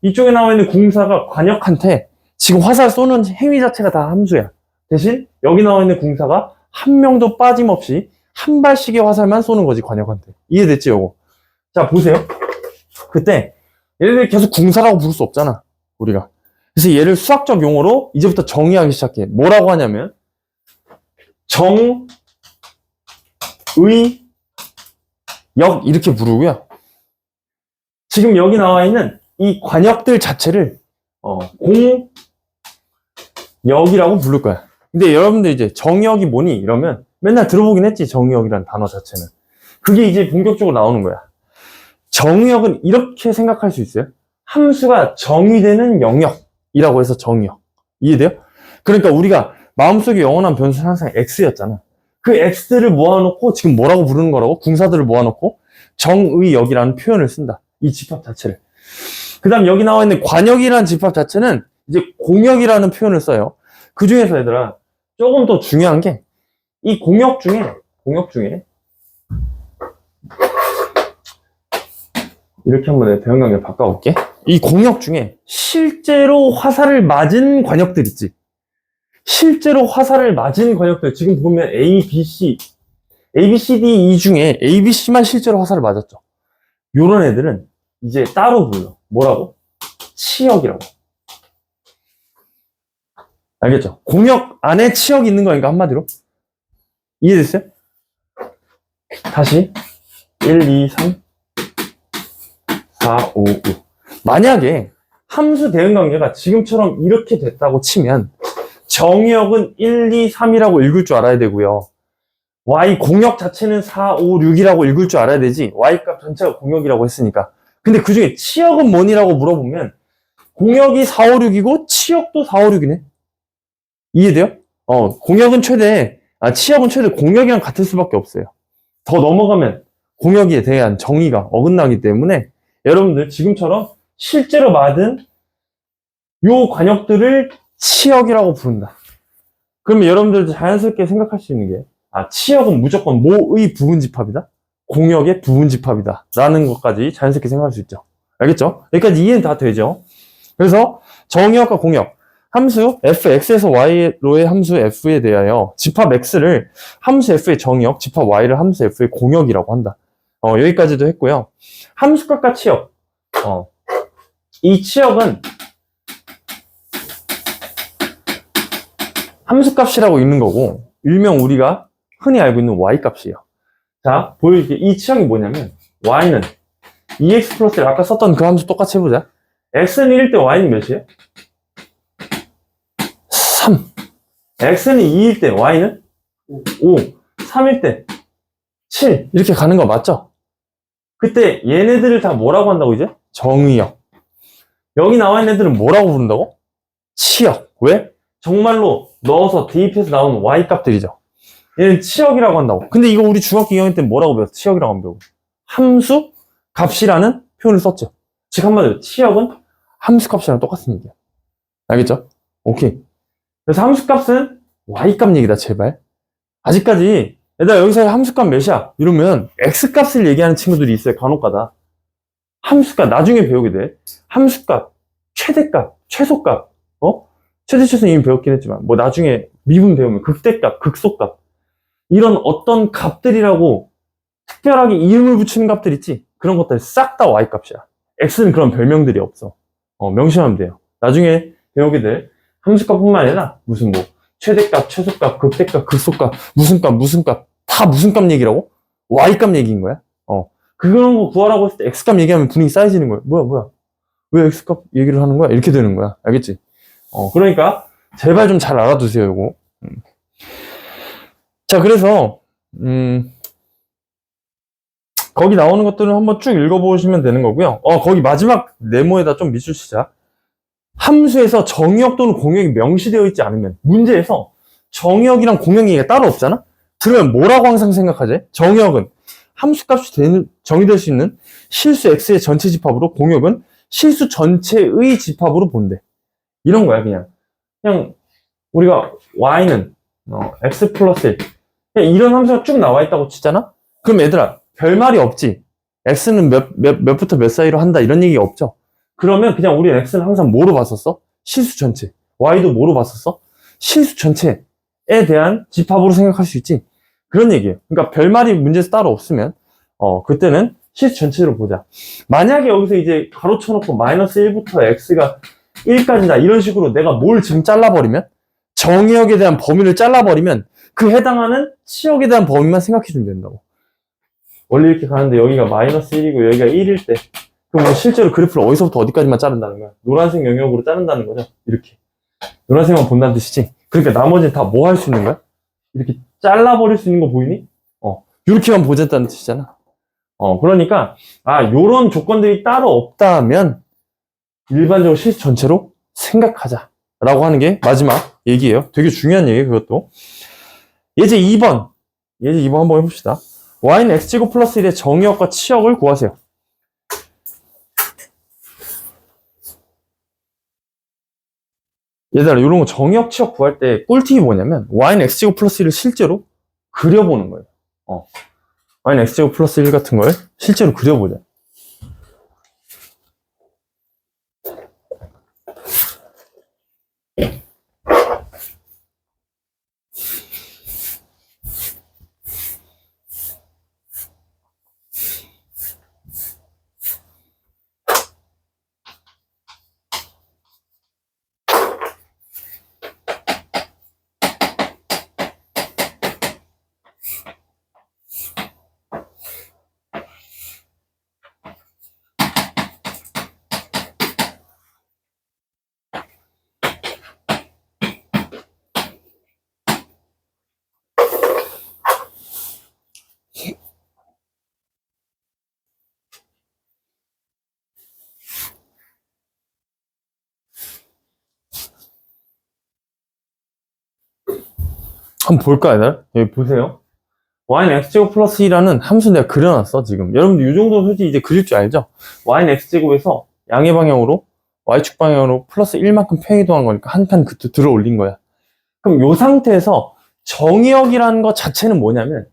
이쪽에 나와 있는 궁사가 관역한테 지금 화살 쏘는 행위 자체가 다 함수야. 대신 여기 나와 있는 궁사가 한 명도 빠짐없이 한 발씩의 화살만 쏘는 거지, 관역한테. 이해됐지, 요거? 자, 보세요. 그때 얘네들 계속 궁사라고 부를 수 없잖아, 우리가. 그래서 얘를 수학적 용어로 이제부터 정의하기 시작해. 뭐라고 하냐면 정, 의, 역 이렇게 부르고요. 지금 여기 나와 있는 이 관역들 자체를 공역이라고 부를 거야. 근데 여러분들 이제 정역이 뭐니? 이러면 맨날 들어보긴 했지, 정역이라는 단어 자체는. 그게 이제 본격적으로 나오는 거야. 정역은 이렇게 생각할 수 있어요. 함수가 정의되는 영역이라고 해서 정역. 이해돼요? 그러니까 우리가 마음속에 영원한 변수는 항상 x였잖아. 그 x들을 모아놓고 지금 뭐라고 부르는 거라고? 궁사들을 모아놓고 정의역이라는 표현을 쓴다. 이 집합 자체를. 그 다음 여기 나와 있는 관역이라는 집합 자체는 이제 공역이라는 표현을 써요. 그 중에서 얘들아 조금 더 중요한 게 이 공역 중에 이렇게 한번 내 대응관계를 바꿔볼게. 이 공역 중에 실제로 화살을 맞은 관역들 있지. 실제로 화살을 맞은 관역들 지금 보면 A, B, C, D, E 중에 A, B, C만 실제로 화살을 맞았죠. 요런 애들은 이제 따로 불러. 뭐라고? 치역이라고. 알겠죠? 공역 안에 치역이 있는 거니까 한마디로. 이해됐어요? 다시 1, 2, 3, 4, 5, 6. 만약에 함수 대응관계가 지금처럼 이렇게 됐다고 치면 정역은 1, 2, 3이라고 읽을 줄 알아야 되고요. y 공역 자체는 4, 5, 6이라고 읽을 줄 알아야 되지. y 값 전체가 공역이라고 했으니까. 근데 그 중에 치역은 뭐니라고 물어보면 공역이 4, 5, 6이고 치역도 4, 5, 6이네. 이해돼요? 공역은 치역은 최대 공역이랑 같을 수밖에 없어요. 더 넘어가면 공역에 대한 정의가 어긋나기 때문에 여러분들 지금처럼 실제로 맞은 요 관역들을 치역이라고 부른다. 그러면 여러분들도 자연스럽게 생각할 수 있는 게 치역은 무조건 뭐의 부분집합이다? 공역의 부분집합이다. 라는 것까지 자연스럽게 생각할 수 있죠. 알겠죠? 여기까지 이해는 다 되죠? 그래서 정역과 공역, 함수 fx에서 y로의 함수 f에 대하여 집합 x를 함수 f의 정역, 집합 y를 함수 f의 공역이라고 한다. 여기까지도 했고요. 함수값과 치역. 이 치역은 함수값이라고 읽는 거고, 일명 우리가 흔히 알고 있는 y값이에요. 자, 보여줄게. 이 치역이 뭐냐면, y는 2x 플러스 1, 아까 썼던 그 함수 똑같이 해보자. x는 1일 때 y는 몇이에요? 3. x는 2일 때 y는 5. 3일 때 7. 이렇게 가는 거 맞죠? 그때 얘네들을 다 뭐라고 한다고 이제? 정의역. 여기 나와 있는 애들은 뭐라고 부른다고? 치역. 왜? 정말로 넣어서 대입해서 나오는 y값들이죠. 얘는 치역이라고 한다고. 근데 이거 우리 중학교 2학년 때 뭐라고 배웠어? 치역이라고 하면 배우고. 함수 값이라는 표현을 썼죠. 즉 한마디로 치역은 함수 값이랑 똑같은 얘기야. 알겠죠? 오케이. 그래서 함수값은 y값 얘기다, 제발. 아직까지 얘들아 여기서 함수값 몇이야? 이러면 x값을 얘기하는 친구들이 있어요, 간혹가다. 함수값 나중에 배우게 돼. 함수값, 최대값, 최소값, 최대 최소는 이미 배웠긴 했지만, 뭐 나중에 미분 배우면 극대값, 극소값, 이런 어떤 값들이라고 특별하게 이름을 붙이는 값들 있지? 그런 것들 싹 다 y값이야. x는 그런 별명들이 없어. 명심하면 돼요. 나중에 배우게 될 함수값뿐만 아니라 무슨 뭐 최대값, 최소값, 극대값, 극소값, 무슨 값, 다 무슨 값 얘기라고? y값 얘기인 거야. 그런 거 구하라고 했을 때 x값 얘기하면 분위기 쌓여지는 거야. 뭐야? 왜 x값 얘기를 하는 거야? 이렇게 되는 거야. 알겠지? 그러니까 제발 좀 잘 알아두세요, 이거. 자, 그래서 거기 나오는 것들은 한번 쭉 읽어보시면 되는 거고요. 거기 마지막 네모에다 좀 밑줄 치자. 함수에서 정의역 또는 공역이 명시되어 있지 않으면, 문제에서 정의역이랑 공역 얘기가 따로 없잖아? 그러면 뭐라고 항상 생각하지? 정의역은 함수값이 정의될 수 있는 실수 x의 전체 집합으로, 공역은 실수 전체의 집합으로 본대. 이런 거야, 그냥 우리가 y는 x 플러스 1, 그냥 이런 함수가 쭉 나와 있다고 치잖아? 그럼 얘들아, 별말이 없지. x는 몇부터 몇 사이로 한다, 이런 얘기 없죠. 그러면 그냥 우리 x는 항상 뭐로 봤었어? 실수 전체. y도 뭐로 봤었어? 실수 전체에 대한 집합으로 생각할 수 있지. 그런 얘기예요. 그러니까 별말이 문제에서 따로 없으면 그때는 실수 전체로 보자. 만약에 여기서 이제 가로 쳐놓고 마이너스 1부터 x가 1까지다, 이런 식으로 내가 뭘 지금 잘라버리면, 정의역에 대한 범위를 잘라버리면 그 해당하는 치역에 대한 범위만 생각해주면 된다고. 원래 이렇게 가는데 여기가 마이너스 1이고 여기가 1일 때, 그럼 실제로 그래프를 어디서부터 어디까지만 자른다는 거야? 노란색 영역으로 자른다는 거죠. 이렇게 노란색만 본다는 뜻이지. 그러니까 나머지는 다 뭐 할 수 있는 거야? 이렇게 잘라버릴 수 있는 거 보이니? 이렇게만 보겠다는 뜻이잖아. 그러니까 요런 조건들이 따로 없다면 일반적으로 실수 전체로 생각하자 라고 하는 게 마지막 얘기예요. 되게 중요한 얘기예요, 그것도. 예제 2번 한번 해봅시다. y는 x제곱 플러스 1의 정의역과 치역을 구하세요. 얘들아, 이런 거 정의역, 치역 구할 때 꿀팁이 뭐냐면 y는 x제곱 플러스 1을 실제로 그려보는 거예요. y는 x제곱 플러스 1 같은 걸 실제로 그려보자. 한번 볼까, 얘들? 여기 보세요. y는 x제곱 플러스 2라는 함수 내가 그려놨어, 지금. 여러분들 이 정도 솔직히 이제 그릴 줄 알죠? y는 x제곱에서 양의 방향으로, y축 방향으로 플러스 1만큼 평이동한 거니까 한 칸 그때 들어 올린 거야. 그럼 이 상태에서 정의역이라는 것 자체는 뭐냐면,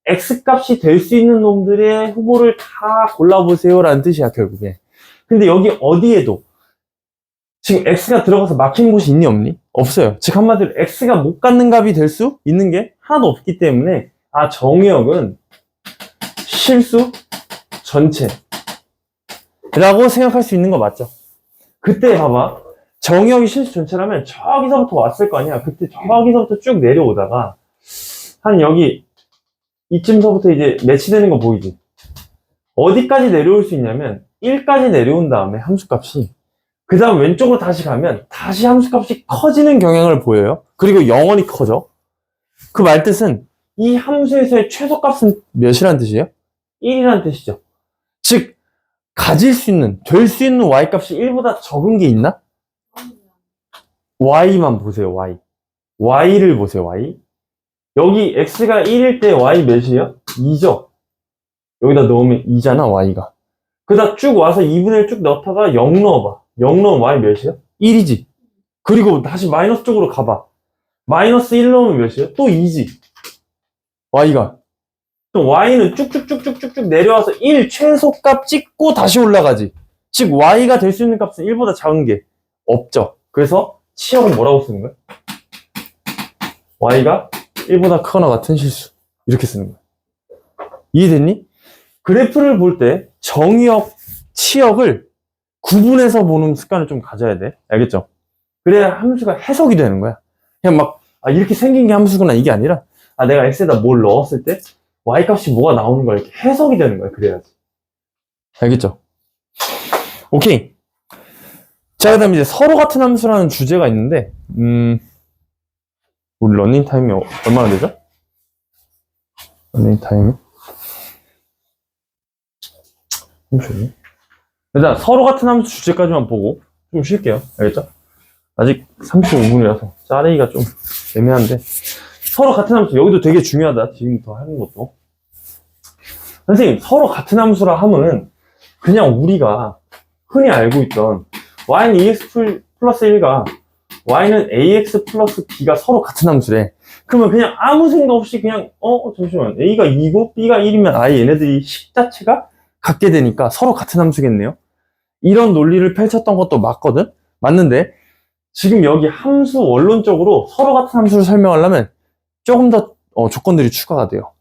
x값이 될 수 있는 놈들의 후보를 다 골라보세요 라는 뜻이야, 결국에. 근데 여기 어디에도 지금 x가 들어가서 막힌 곳이 있니 없니? 없어요. 즉 한마디로 x가 못 갖는 값이 될 수 있는 게 하나도 없기 때문에 정의역은 실수 전체라고 생각할 수 있는 거 맞죠? 그때 봐봐. 정의역이 실수 전체라면 저기서부터 왔을 거 아니야. 그때 저기서부터 쭉 내려오다가 한 여기 이쯤서부터 이제 매치되는 거 보이지? 어디까지 내려올 수 있냐면 1까지 내려온 다음에 함수값이, 그 다음 왼쪽으로 다시 가면 다시 함수값이 커지는 경향을 보여요. 그리고 영원히 커져. 그 말뜻은 이 함수에서의 최소값은 몇이란 뜻이에요? 1이란 뜻이죠. 즉 가질 수 있는, 될 수 있는 y값이 1보다 적은 게 있나? y만 보세요. y를 보세요. y. 여기 x가 1일 때 y 몇이에요? 2죠. 여기다 넣으면 2잖아, y가. 그다 쭉 와서 2분의 1 쭉 넣다가 0 넣어봐. 0 넣으면 y 몇이에요? 1이지. 그리고 다시 마이너스 쪽으로 가봐. 마이너스 1 넣으면 몇이에요? 또 2지. y가. 또 y는 쭉쭉쭉쭉쭉 내려와서 1 최소값 찍고 다시 올라가지. 즉 y가 될 수 있는 값은 1보다 작은 게 없죠. 그래서 치역은 뭐라고 쓰는 거야? y가 1보다 크거나 같은 실수. 이렇게 쓰는 거야. 이해됐니? 그래프를 볼 때 정의역, 치역을 구분해서 보는 습관을 좀 가져야 돼. 알겠죠? 그래야 함수가 해석이 되는 거야. 그냥 막, 이렇게 생긴 게 함수구나. 이게 아니라, 내가 x에다 뭘 넣었을 때, y 값이 뭐가 나오는 거야. 이렇게 해석이 되는 거야. 그래야지. 알겠죠? 오케이. 자, 그 다음에 이제 서로 같은 함수라는 주제가 있는데, 우리 러닝 타임이 얼마나 되죠? 러닝 타임이? 잠시만요. 일단 서로 같은 함수 주제까지만 보고 좀 쉴게요. 알겠죠? 아직 35분이라서 자르기가 좀 애매한데, 서로 같은 함수, 여기도 되게 중요하다. 지금부터 하는 것도. 선생님, 서로 같은 함수라 하면은 그냥 우리가 흔히 알고 있던 y는 ex 플러스 1가 y는 ax 플러스 b가 서로 같은 함수래. 그러면 그냥 아무 생각 없이 그냥 잠시만, a가 2고 b가 1이면 아예 얘네들이 식 자체가 같게 되니까 서로 같은 함수겠네요. 이런 논리를 펼쳤던 것도 맞거든? 맞는데 지금 여기 함수 원론적으로 서로 같은 함수를 설명하려면 조금 더 조건들이 추가가 돼요.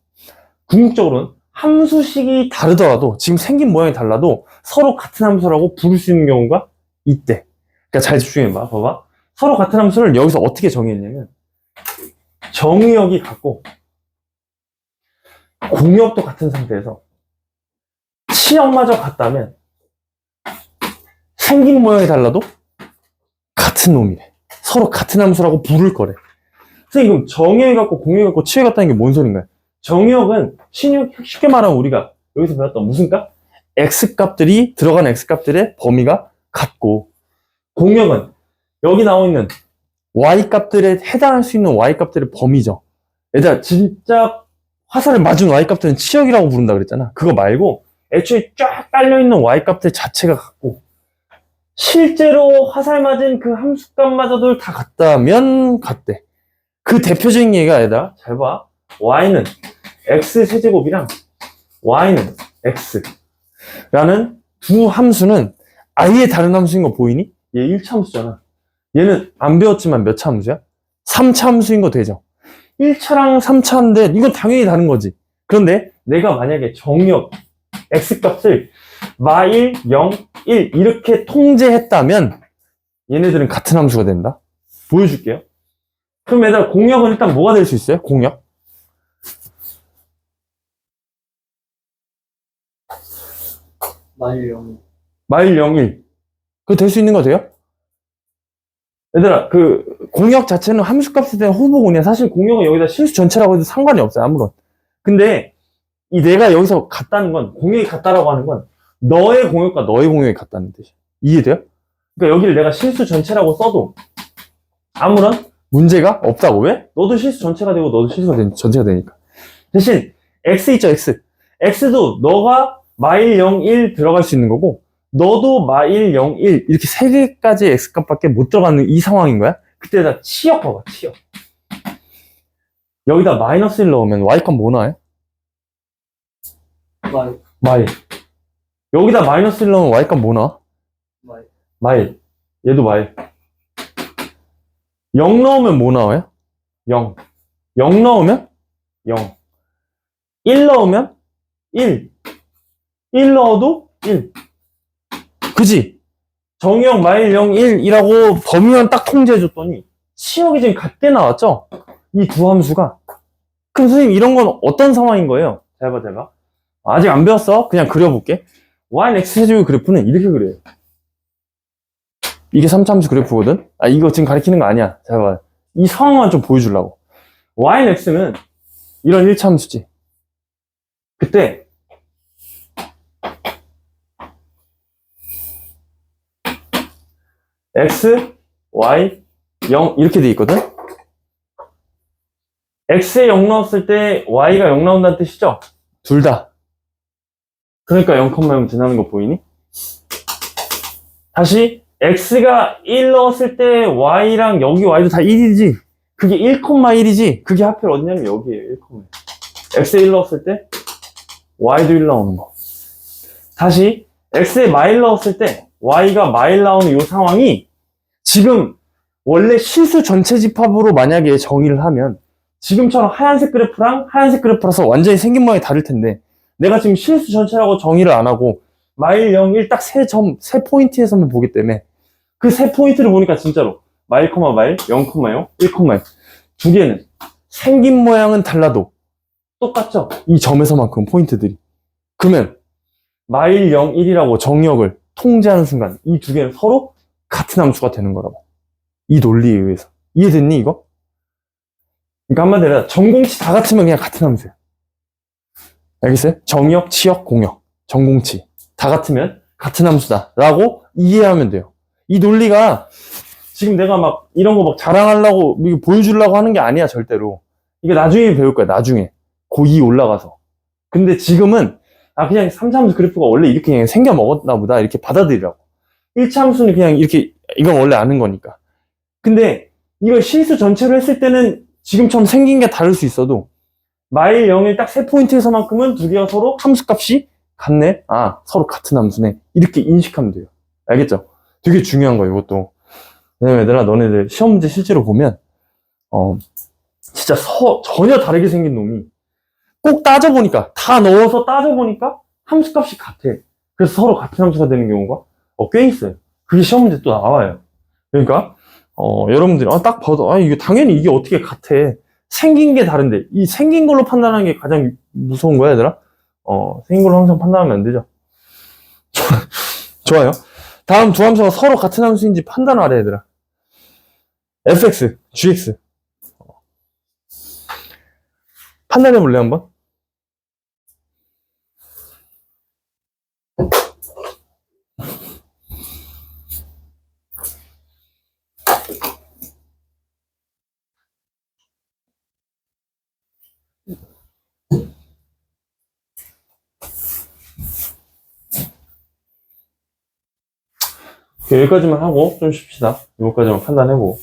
궁극적으로는 함수식이 다르더라도, 지금 생긴 모양이 달라도 서로 같은 함수라고 부를 수 있는 경우가 있대. 그러니까 잘 집중해봐. 봐봐. 서로 같은 함수를 여기서 어떻게 정의했냐면, 정의역이 같고 공역도 같은 상태에서 치역마저 같다면 생긴 모양이 달라도 같은 놈이래. 서로 같은 함수라고 부를 거래. 선생님, 그럼 정의역이 같고 공역이 같고 치역이 같다는 게 뭔 소린가요? 정의역은 쉽게 말하면 우리가 여기서 배웠던 무슨 값? x값들이, 들어간 x값들의 범위가 같고, 공역은 여기 나와 있는 y값들에 해당할 수 있는 y값들의 범위죠. 얘들아, 진짜 화살을 맞은 y값들은 치역이라고 부른다 그랬잖아. 그거 말고 애초에 쫙 깔려있는 y값들 자체가 같고, 실제로 화살 맞은 그 함수값마저도 다 같다면 같대. 그 대표적인 얘기가 아니다. 잘 봐. y는 x세제곱이랑 y는 x라는 두 함수는 아예 다른 함수인 거 보이니? 얘 1차 함수잖아. 얘는 안 배웠지만 몇 차 함수야? 3차 함수인 거 되죠? 1차랑 3차인데 이건 당연히 다른 거지. 그런데 내가 만약에 정역 x값을 마1, 0, 1 이렇게 통제했다면 얘네들은 같은 함수가 된다. 보여줄게요. 그럼 얘들아, 공역은 일단 뭐가 될 수 있어요? 공역? 마일 0. 마일 0, 1. 그거 될 수 있는 거 돼요? 얘들아, 그 공역 자체는 함수값에 대한 호보군이야. 사실 공역은 여기다 실수 전체라고 해도 상관이 없어요. 아무런. 근데 이 내가 여기서 같다는 건, 공역이 같다라고 하는 건 너의 공역과 너의 공역이 같다는 뜻이야. 이해돼요? 그러니까 여기를 내가 실수 전체라고 써도 아무런 문제가 없다고. 왜? 너도 실수 전체가 되고 너도 실수가 전체가 되니까. 대신 x 있죠, x. x도 너가 마일 0, 1 들어갈 수 있는 거고, 너도 마일 0, 1 이렇게 세 개까지의 x값밖에 못 들어가는 이 상황인 거야. 그때다 치역 봐봐, 치역. 여기다 마이너스 1 넣으면 y값 뭐 나와요? 마일. 여기다 마이너스 1 넣으면 y값 뭐 나와? 마일. 얘도 마일. 0 넣으면 뭐 나와요? 0. 0 넣으면 0. 1 넣으면 1. 1 넣어도 1. 그지? 정의역 마일 0, 1이라고 범위만 딱 통제해줬더니 치역이 지금 같게 나왔죠? 이 두 함수가. 그럼 선생님, 이런 건 어떤 상황인 거예요? 잘 봐, 잘 봐. 아직 안 배웠어? 그냥 그려볼게. y는 x세제곱 그래프는 이렇게 그려요. 이게 3차 함수 그래프거든? 이거 지금 가리키는 거 아니야. 잘 봐. 이 상황만 좀 보여주려고. y는 x는 이런 1차 함수지. 그때 x, y, 0 이렇게 돼 있거든? x에 0 넣었을 때 y가 0 나온다는 뜻이죠? 둘 다. 그러니까 0,0 지나는 거 보이니? 다시 x가 1 넣었을 때 y랑 여기 y도 다 1이지. 그게 1,1이지. 그게 하필 어디냐면 여기에요. 1,1. x에 1 넣었을 때 y도 1 나오는 거. 다시 x에 마일 넣었을 때 y가 마일 나오는 이 상황이 지금 원래 실수 전체 집합으로 만약에 정의를 하면 지금처럼 하얀색 그래프랑 하얀색 그래프라서 완전히 생긴 모양이 다를 텐데 내가 지금 실수 전체라고 정의를 안 하고 마일 0, 1 딱 세 포인트에서만 보기 때문에 그 세 포인트를 보니까 진짜로 마일, 마일, 0, 0, 1, 1 두 개는 생긴 모양은 달라도 똑같죠? 이 점에서만큼 포인트들이. 그러면 마일 0, 1이라고 정역을 통제하는 순간 이 두 개는 서로 같은 함수가 되는 거라고. 이 논리에 의해서. 이해됐니 이거? 그러니까 한마디로 전공치 다 같으면 그냥 같은 함수야. 알겠어요? 정역, 치역, 공역, 전공치 다 같으면 같은 함수다 라고 이해하면 돼요. 이 논리가 지금 내가 막 이런 거 막 자랑하려고 보여주려고 하는 게 아니야 절대로. 이게 나중에 배울 거야 나중에 고2 올라가서. 근데 지금은 그냥 3차 함수 그래프가 원래 이렇게 그냥 생겨 먹었나 보다 이렇게 받아들이라고. 1차 함수는 그냥 이렇게 이건 원래 아는 거니까. 근데 이걸 실수 전체로 했을 때는 지금처럼 생긴 게 다를 수 있어도 마일 0일 딱 세 포인트에서만큼은 두 개가 서로 함수값이 같네. 서로 같은 함수네. 이렇게 인식하면 돼요. 알겠죠? 되게 중요한 거예요, 이것도. 왜냐면 얘들아, 너네들 시험 문제 실제로 보면 진짜 전혀 다르게 생긴 놈이 꼭 따져보니까 다 넣어서 따져보니까 함수값이 같아. 그래서 서로 같은 함수가 되는 경우가 꽤 있어요. 그게 시험 문제 또 나와요. 그러니까 여러분들이 딱 봐도 이게 당연히 이게 어떻게 같아. 생긴 게 다른데 이 생긴 걸로 판단하는 게 가장 무서운 거야, 얘들아. 생긴 걸로 항상 판단하면 안 되죠. 좋아요. 다음 두 함수가 서로 같은 함수인지 판단하래, 얘들아. fx, gx. 판단해 볼래, 한번? 여기까지만 하고 좀 쉽시다. 여기까지만 판단해보고.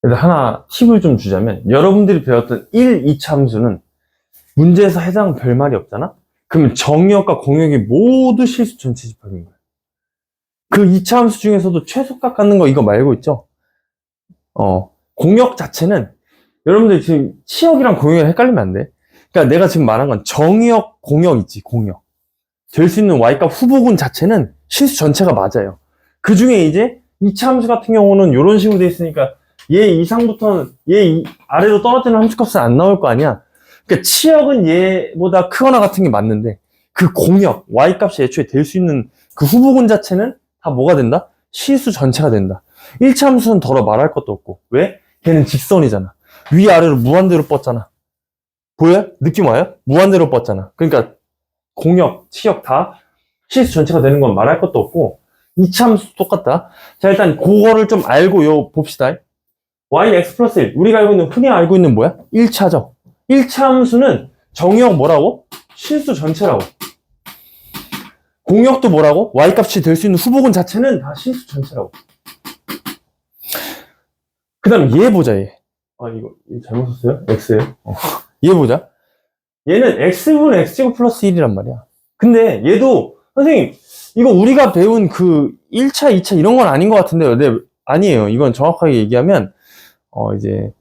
그래서 하나 팁을 좀 주자면 여러분들이 배웠던 1, 2차 함수는 문제에서 해당 별말이 없잖아? 그러면 정역과 공역이 모두 실수 전체 집합인 거야. 그 2차 함수 중에서도 최소값 갖는 거 이거 말고 있죠? 공역 자체는 여러분들 지금 치역이랑 공역이 헷갈리면 안 돼. 그러니까 내가 지금 말한 건 정역, 공역 있지, 공역. 될 수 있는 y값 후보군 자체는 실수 전체가 맞아요. 그 중에 이제 2차 함수 같은 경우는 이런 식으로 돼 있으니까 얘 이상부터는 얘 아래로 떨어지는 함수값은 안 나올 거 아니야. 그러니까 치역은 얘보다 크거나 같은 게 맞는데 그 공역, y값이 애초에 될 수 있는 그 후보군 자체는 다 뭐가 된다? 실수 전체가 된다. 1차 함수는 더러 말할 것도 없고. 왜? 걔는 직선이잖아. 위아래로 무한대로 뻗잖아. 보여요? 느낌 와요? 무한대로 뻗잖아. 그러니까 공역, 치역 다 실수 전체가 되는 건 말할 것도 없고 2차 함수 똑같다. 자, 일단 그거를 좀 알고 봅시다. yx 플러스 1. 우리가 흔히 알고 있는 뭐야? 1차죠. 1차 함수는 정역 뭐라고? 실수 전체라고. 공역도 뭐라고? y값이 될 수 있는 후보군 자체는 다 실수 전체라고. 그 다음에 얘 보자, 얘. 이거 잘못 썼어요? x예요? 얘 보자. 얘는 x분 x제곱 플러스 1이란 말이야. 근데 얘도 선생님 이거 우리가 배운 그 1차, 2차 이런 건 아닌 것 같은데요. 네, 아니에요. 이건 정확하게 얘기하면 이제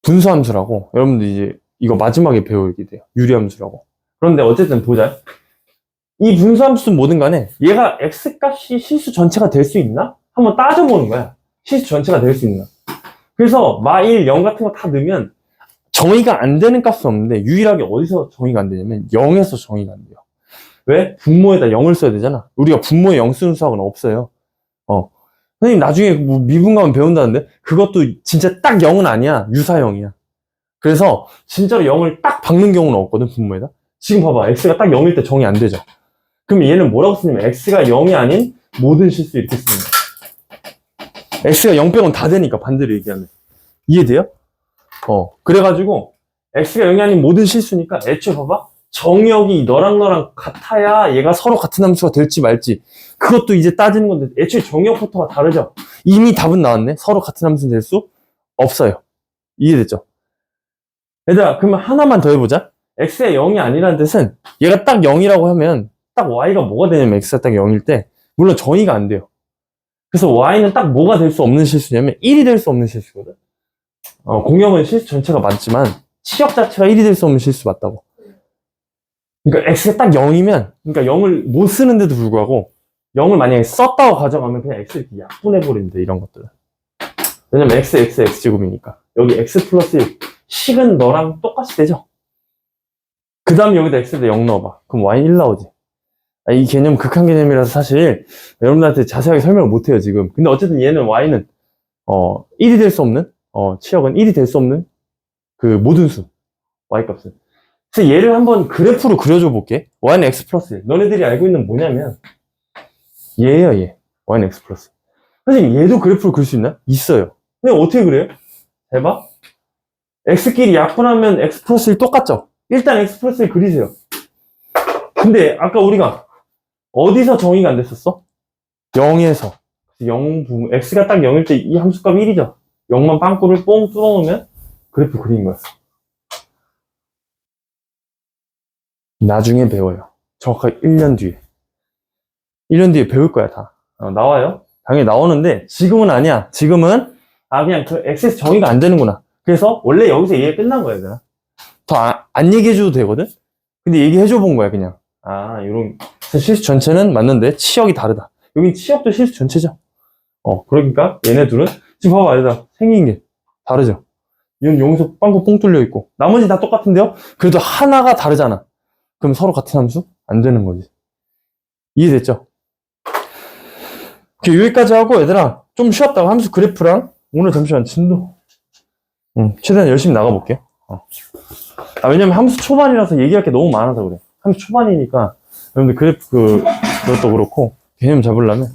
분수함수라고 여러분들 이제 이거 마지막에 배우게 돼요. 유리함수라고. 그런데 어쨌든 보자. 이 분수함수는 뭐든 간에 얘가 x값이 실수 전체가 될 수 있나? 한번 따져보는 거야. 실수 전체가 될 수 있나. 그래서 마1, 0 같은 거 다 넣으면 정의가 안 되는 값은 없는데 유일하게 어디서 정의가 안 되냐면 0에서 정의가 안 돼요. 왜? 분모에다 0을 써야 되잖아. 우리가 분모에 0 쓰는 수학은 없어요. 선생님 나중에 뭐 미분가면 배운다는데 그것도 진짜 딱 0은 아니야. 유사형이야. 그래서 진짜로 0을 딱 박는 경우는 없거든, 분모에다. 지금 봐봐. x가 딱 0일 때 정의 안 되죠. 그럼 얘는 뭐라고 쓰냐면 x가 0이 아닌 모든 실수 이렇게 씁니다. x가 0 빼곤 다 되니까 반대로 얘기하면. 이해돼요? 그래가지고 x가 0이 아닌 모든 실수니까 애초에 봐봐. 정의역이 너랑 같아야 얘가 서로 같은 함수가 될지 말지 그것도 이제 따지는 건데 애초에 정의역부터가 다르죠. 이미 답은 나왔네. 서로 같은 함수는 될 수 없어요. 이해됐죠? 얘들아 그러면 하나만 더 해보자. x가 0이 아니라는 뜻은 얘가 딱 0이라고 하면 딱 y가 뭐가 되냐면 x가 딱 0일 때 물론 정의가 안 돼요. 그래서 y는 딱 뭐가 될 수 없는 실수냐면 1이 될 수 없는 실수거든. 공역은 실수 전체가 맞지만 치역 자체가 1이 될 수 없는 실수 맞다고. 그러니까 x가 딱 0이면 그러니까 0을 못 쓰는데도 불구하고 0을 만약에 썼다고 가져가면 그냥 x를 이렇게 약분해버리면 돼. 이런 것들은. 왜냐면 x제곱이니까. 여기 x 플러스 1 식은 너랑 똑같이 되죠. 그 다음에 여기다 x에다 0 넣어봐. 그럼 y는 1 나오지. 이 개념 극한 개념이라서 사실 여러분들한테 자세하게 설명을 못해요 지금. 근데 어쨌든 얘는 y는 1이 될 수 없는 치역은 1이 될 수 없는 그 모든 수 y 값은. 그래서 얘를 한번 그래프로 그려줘 볼게. y는 x 플러스 1. 너네들이 알고 있는 뭐냐면 얘예요 얘. y는 x 플러스 1. 선생님 얘도 그래프로 그릴 수 있나? 있어요. 근데 어떻게 그래요? 잘 봐. x끼리 약분하면 x 플러스 1 똑같죠? 일단 x 플러스 1 그리세요. 근데 아까 우리가 어디서 정의가 안 됐었어? 0에서. x가 딱 0일 때 이 함수값 1이죠? 0만 빵꾸를 뽕 뚫어놓으면 그래프 그린 거야. 나중에 배워요. 정확하게 1년 뒤에. 1년 뒤에 배울 거야, 다. 나와요. 당연히 나오는데, 지금은 아니야. 지금은, 그냥 그 x에서 정의가 안 되는구나. 그래서, 원래 여기서 얘기가 끝난 거야, 얘들아. 더 안 얘기해줘도 되거든? 근데 얘기해줘 본 거야, 그냥. 요런. 실수 전체는 맞는데, 치역이 다르다. 여긴 치역도 실수 전체죠. 그러니까, 얘네 둘은, 지금 봐봐, 얘들아. 생긴 게 다르죠? 얘는 여기서 빵꾸 뽕 뚫려 있고, 나머지 다 똑같은데요? 그래도 하나가 다르잖아. 그럼 서로 같은 함수? 안 되는 거지. 이해됐죠? 여기까지 하고 얘들아 좀 쉬었다가 함수 그래프랑 오늘 잠시만 진도 최대한 열심히 나가볼게요. 왜냐면 함수 초반이라서 얘기할 게 너무 많아서 그래. 함수 초반이니까 여러분들 그래프 그것도 그렇고 개념 잡으려면